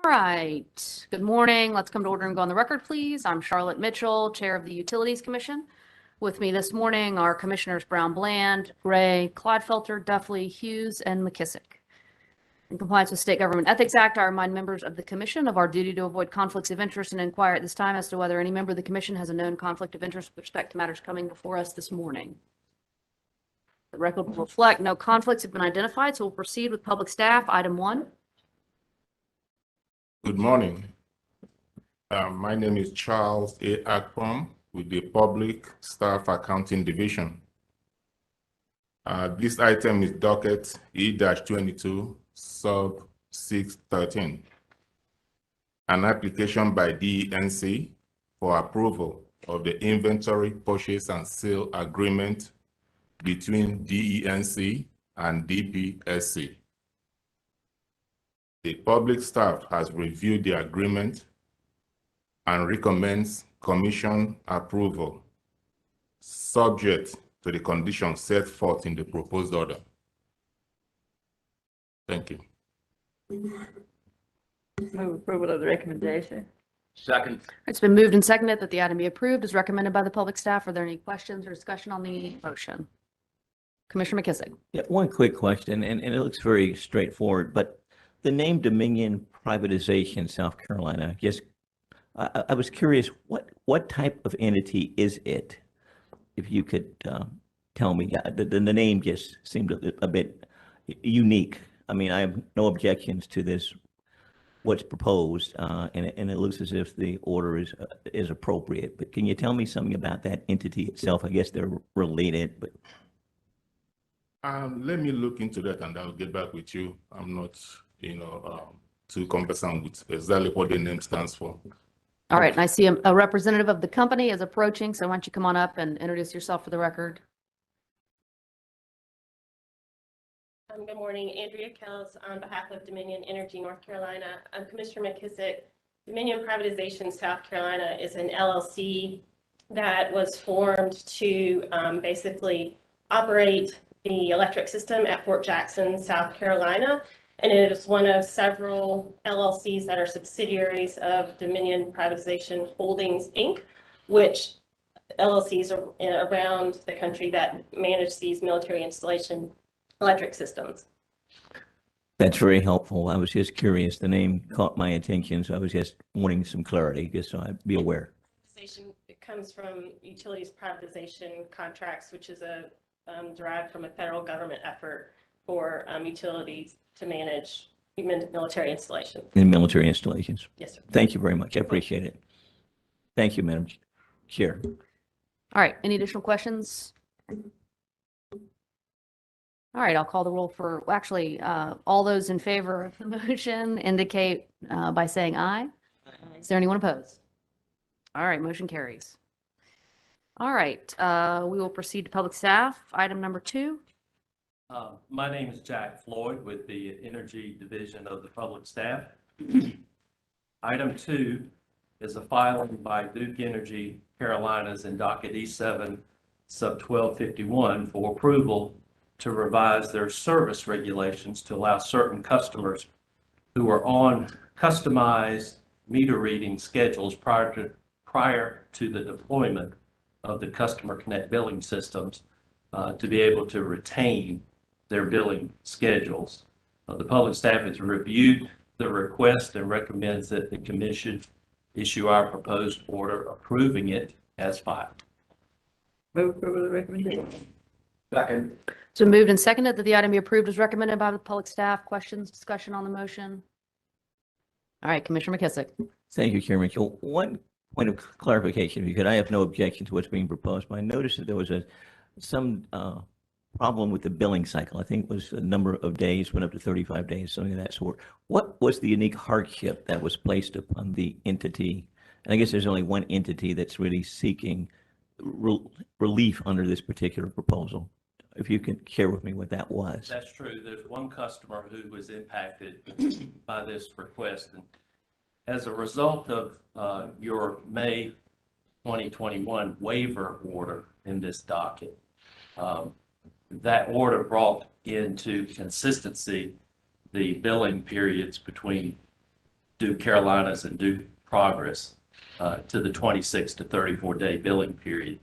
All right, good morning. Let's come to order and go on the record, please. I'm Charlotte Mitchell, Chair of the Utilities Commission. With me this morning are Commissioners Brown Bland, Gray, Clodfelter, Duffley, Hughes, and McKissick. In compliance with State Government Ethics Act, I remind members of the Commission of our duty to avoid conflicts of interest and inquire at this time as to whether any member of the Commission has a known conflict of interest with respect to matters coming before us this morning. The record will reflect no conflicts have been identified, so we'll proceed with public staff. Item 1. Good morning. My name is Charles A. Akpom with the Public Staff Accounting Division. This item is docket E-22 sub 613. An application by DENC for approval of the inventory purchase and sale agreement between DENC and DPSC. The public staff has reviewed the agreement and recommends Commission approval, subject to the conditions set forth in the proposed order. Thank you. Move approval of the recommendation. Second. It's been moved and seconded that the item be approved as recommended by the public staff. Are there any questions or discussion on the motion? Commissioner McKissick. Yeah, one quick question, and it looks very straightforward, but the name Dominion Privatization South Carolina, yes, I was curious, what type of entity is it? If you could tell me, the name just seemed a bit unique. I mean, I have no objections to this, what's proposed, and it looks as if the order is appropriate. But can you tell me something about that entity itself? I guess they're related, but. Let me look into that and I'll get back with you. I'm not, too conversant with exactly what the name stands for. All right, and I see a representative of the company is approaching, so why don't you come on up and introduce yourself for the record? Good morning, Andrea Kells on behalf of Dominion Energy North Carolina. I'm Commissioner McKissick. Dominion Privatization South Carolina is an LLC that was formed to basically operate the electric system at Fort Jackson, South Carolina. And it is one of several LLCs that are subsidiaries of Dominion Privatization Holdings, Inc., which LLCs are around the country that manage these military installation electric systems. That's very helpful. I was just curious. The name caught my attention, so I was just wanting some clarity, just so I'd be aware. It comes from utilities privatization contracts, which is derived from a federal government effort for utilities to manage military installations. In military installations. Yes, sir. Thank you very much. I appreciate it. Thank you, Madam Chair. All right, any additional questions? All right, I'll call the roll for, actually, all those in favor of the motion indicate by saying aye. Is there anyone opposed? All right, motion carries. All right, we will proceed to public staff. Item number 2. My name is Jack Floyd with the Energy Division of the Public Staff. Item 2 is a filing by Duke Energy Carolinas in docket E7 sub 1251 for approval to revise their service regulations to allow certain customers who are on customized meter reading schedules prior to the deployment of the Customer Connect billing systems to be able to retain their billing schedules. The public staff has reviewed the request and recommends that the commission issue our proposed order approving it as filed. Move approval of the recommendation. Second. So moved and seconded that the item be approved as recommended by the public staff. Questions, discussion on the motion? All right, Commissioner McKissick. Thank you, Chairman. So one point of clarification, because I have no objection to what's being proposed, but I noticed that there was some problem with the billing cycle. I think it was a number of days, went up to 35 days, something of that sort. What was the unique hardship that was placed upon the entity? And I guess there's only one entity that's really seeking relief under this particular proposal. If you can share with me what that was. That's true. There's one customer who was impacted by this request. And as a result of your May 2021 waiver order in this docket, that order brought into consistency the billing periods between Duke Carolinas and Duke Progress to the 26 to 34-day billing period.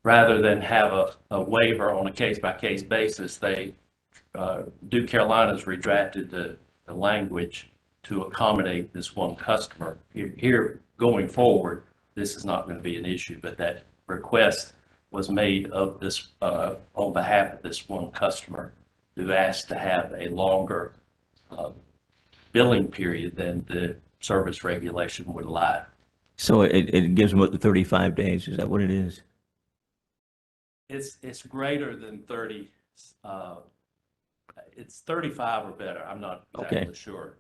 Rather than have a waiver on a case-by-case basis, Duke Carolinas redrafted the language to accommodate this one customer. Here, going forward, this is not going to be an issue, but that request was made of this, on behalf of this one customer who asked to have a longer billing period than the service regulation would allow. So it gives them up to 35 days. Is that what it is? It's greater than 30, it's 35 or better. I'm not exactly Okay. sure.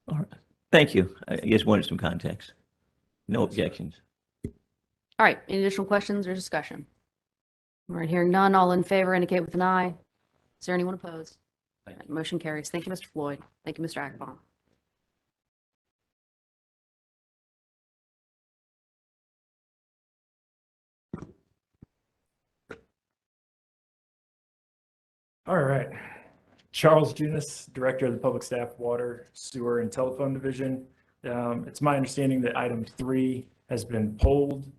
All right. Thank you. I just wanted some context. No objections. All right, any additional questions or discussion? All right, hearing none, all in favor indicate with an eye. Is there anyone opposed? Thank All right, motion carries. Thank you, Mr. Floyd. Thank you, Mr. Akbom. All right. Charles Junis, Director of the Public Staff, Water, Sewer, and Telephone Division. It's my understanding that item 3 has been pulled.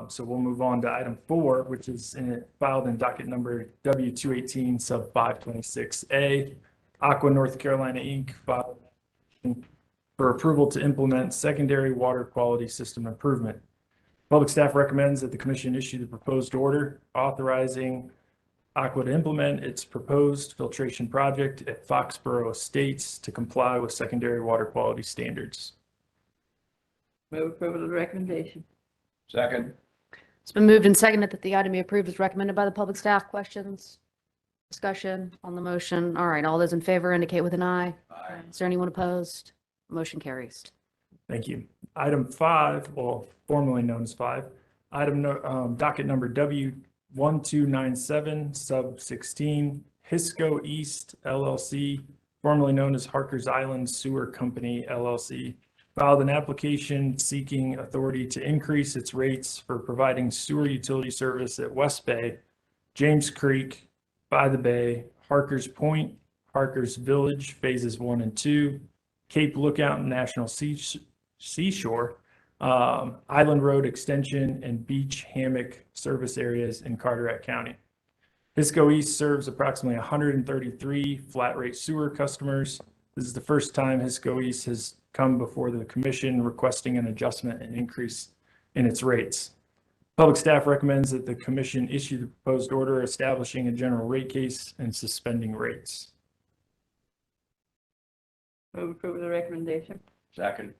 So we'll move on to item 4, which is filed in docket number W218 sub 526A. Aqua North Carolina, Inc. filed for approval to implement secondary water quality system improvement. Public staff recommends that the commission issue the proposed order authorizing Aqua to implement its proposed filtration project at Foxborough Estates to comply with secondary water quality standards. Move approval of the recommendation. Second. It's been moved and seconded that the item be approved as recommended by the public staff. Questions? Discussion on the motion? All right, all those in favor indicate with an eye. Aye. Is there anyone opposed? Motion carries. Thank you. Item 5, well, formerly known as 5, docket number W1297 sub 16, Hisco East LLC, formerly known as Harkers Island Sewer Company LLC, filed an application seeking authority to increase its rates for providing sewer utility service at West Bay, James Creek, By the Bay, Harkers Point, Harkers Village, phases 1 and 2, Cape Lookout and National Seashore, Island Road Extension, and Beach Hammock service areas in Carteret County. Hisco East serves approximately 133 flat rate sewer customers. This is the first time Hisco East has come before the commission requesting an adjustment and increase in its rates. Public staff recommends that the commission issue the proposed order establishing a general rate case and suspending rates. Move approval of the recommendation. Second.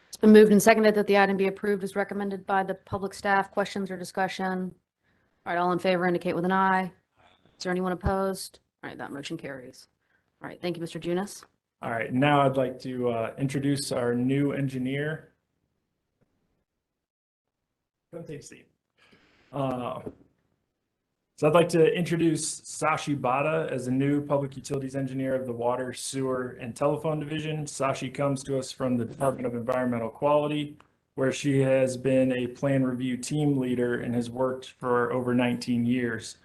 It's been moved and seconded that the item be approved as recommended by the public staff. Questions or discussion? All right, all in favor indicate with an eye. Is there anyone opposed? All right, that motion carries. All right, thank you, Mr. Junis. All right, now I'd like to introduce our new engineer. Come take a seat. So I'd like to introduce Sashi Bada as the new Public Utilities Engineer of the Water, Sewer, and Telephone Division. Sashi comes to us from the Department of Environmental Quality, where she has been a plan review team leader and has worked for over 19 years.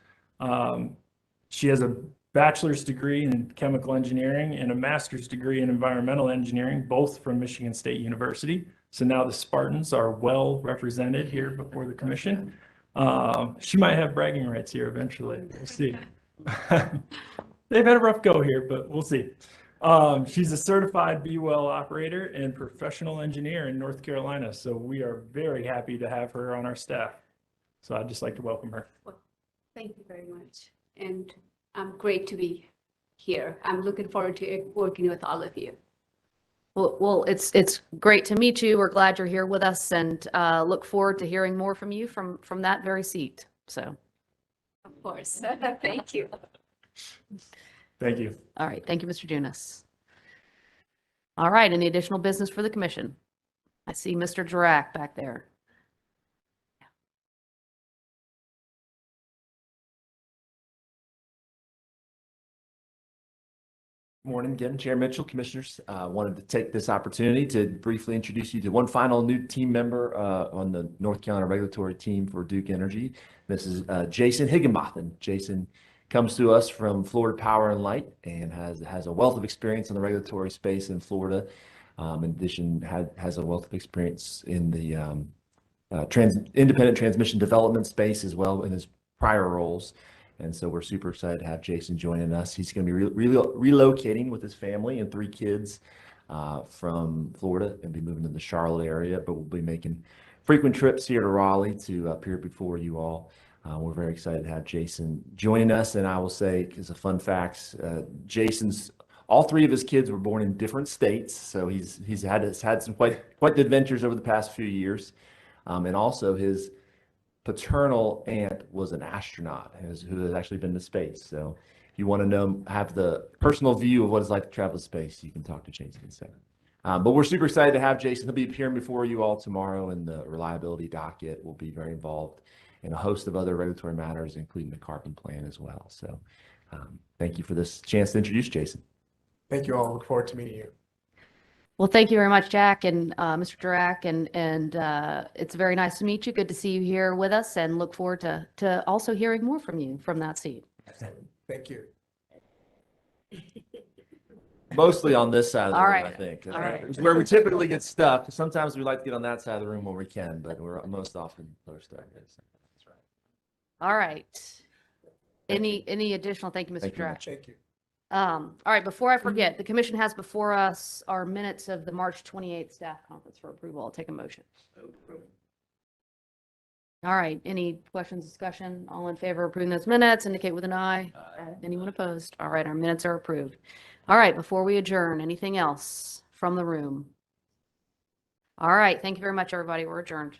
She has a bachelor's degree in chemical engineering and a master's degree in environmental engineering, both from Michigan State University. So now the Spartans are well represented here before the commission. She might have bragging rights here eventually. We'll see. They've had a rough go here, but we'll see. She's a certified B-well operator and professional engineer in North Carolina. So we are very happy to have her on our staff. So I'd just like to welcome her. Thank you very much. And I'm great to be here. I'm looking forward to working with all of you. Well, it's great to meet you. We're glad you're here with us and look forward to hearing more from you from that very seat. So, Of course. Thank you. Thank you. all right, thank you, Mr. Junis. All right, any additional business for the commission? I see Mr. Drack back there. Morning again, Chair Mitchell, Commissioners. Wanted to take this opportunity to briefly introduce you to one final new team member on the North Carolina regulatory team for Duke Energy. This is Jason Higginbotham. Jason comes to us from Florida Power and Light and has a wealth of experience in the regulatory space in Florida. In addition, has a wealth of experience in the independent transmission development space as well in his prior roles. And so we're super excited to have Jason joining us. He's going to be relocating with his family and 3 kids from Florida and be moving to the Charlotte area, but we'll be making frequent trips here to Raleigh to appear before you all. We're very excited to have Jason joining us. And I will say, as a fun fact, all 3 of his kids were born in different states. So he's had some quite the adventures over the past few years. And also his paternal aunt was an astronaut who has actually been to space. So if you want to have the personal view of what it's like to travel to space, you can talk to Jason. So, but we're super excited to have Jason. He'll be appearing before you all tomorrow in the reliability docket. We'll be very involved in a host of other regulatory matters, including the carbon plan as well. So thank you for this chance to introduce Jason. Thank you all. Look forward to meeting you. Well, thank you very much, Jack and Mr. Durak, and it's very nice to meet you. Good to see you here with us, and look forward to also hearing more from you from that seat. Thank you. Mostly on this side of the All room, right. I think. All right. It's where we typically get stuck. Sometimes we like to get on that side of the room when we can, but we're most often close to that. That's right. All right. Any additional? Thank you, Mr. Thank you. Durak. Thank you. All right, before I forget, the commission has before us our minutes of the March 28th staff conference for approval. I'll take a motion. All right, any questions, discussion? All in favor of approving those minutes, indicate with an eye. Anyone opposed? All right, our minutes are approved. All right, before we adjourn, anything else from the room? All right, thank you very much, everybody. We're adjourned.